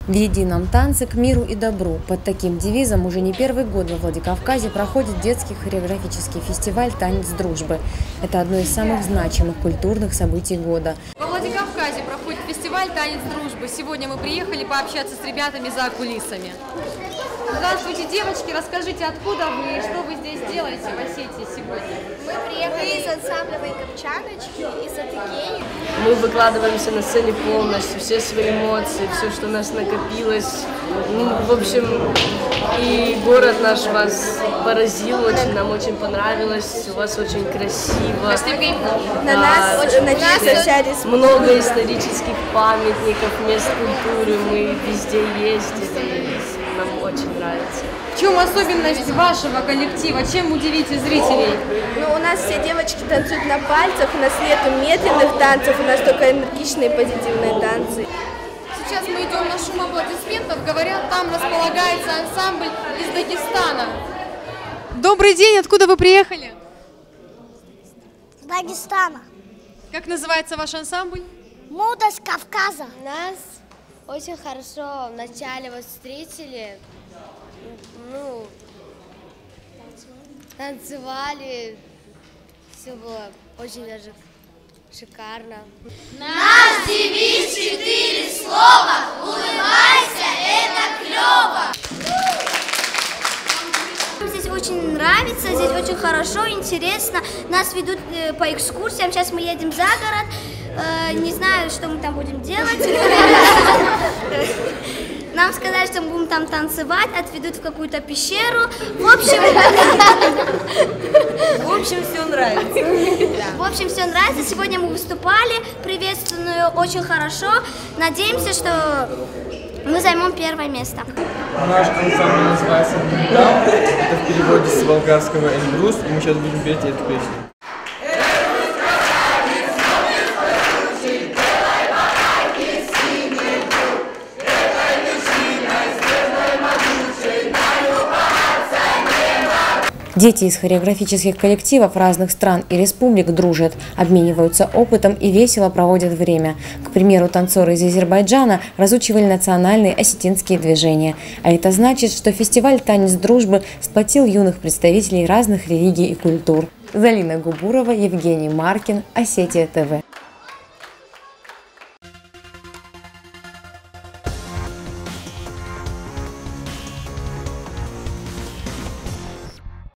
В едином танце к миру и добру. Под таким девизом уже не первый год во Владикавказе проходит детский хореографический фестиваль «Танец дружбы». Это одно из самых значимых культурных событий года. Во Владикавказе проходит фестиваль «Танец дружбы». Сегодня мы приехали пообщаться с ребятами за кулисами. Здравствуйте, девочки, расскажите, откуда вы и что вы здесь делаете в Осетии сегодня? Мы приехали из ансамбля «Вайкапчаночки», из Адыгеи. Мы выкладываемся на сцене полностью, все свои эмоции, все, что у нас накопилось. В общем, и город наш вас поразил очень, нам очень понравилось, у вас очень красиво. На нас очень много исторических памятников, мест культуры, мы везде ездили, нам очень нравится. В чем особенность вашего коллектива? Чем удивите зрителей? Ну, у нас все девочки танцуют на пальцах, у нас нету медленных танцев, у нас только энергичные позитивные танцы. Сейчас мы идем на шум аплодисментов. Говорят, там располагается ансамбль из Дагестана. Добрый день, откуда вы приехали? С Дагестана. Как называется ваш ансамбль? Мудрость Кавказа. Нас очень хорошо вначале вот встретили, ну, танцевали, все было очень даже шикарно. Наш девиз 4 слова: улыбайся, это клево. Здесь очень нравится, здесь очень хорошо, интересно. Нас ведут по экскурсиям. Сейчас мы едем за город. Не знаю, что мы там будем делать. Нам сказали, что мы будем там танцевать, отведут в какую-то пещеру. В общем, все нравится. В общем, все нравится. Сегодня мы выступали, приветственную очень хорошо. Надеемся, что мы займем первое место. Наш ансамбль называется «Дам». Это в переводе с болгарского «Эльбрус». И мы сейчас будем петь эту песню. Дети из хореографических коллективов разных стран и республик дружат, обмениваются опытом и весело проводят время. К примеру, танцоры из Азербайджана разучивали национальные осетинские движения. А это значит, что фестиваль «Танец дружбы» сплотил юных представителей разных религий и культур. Залина Губурова, Евгений Маркин, Осетия ТВ.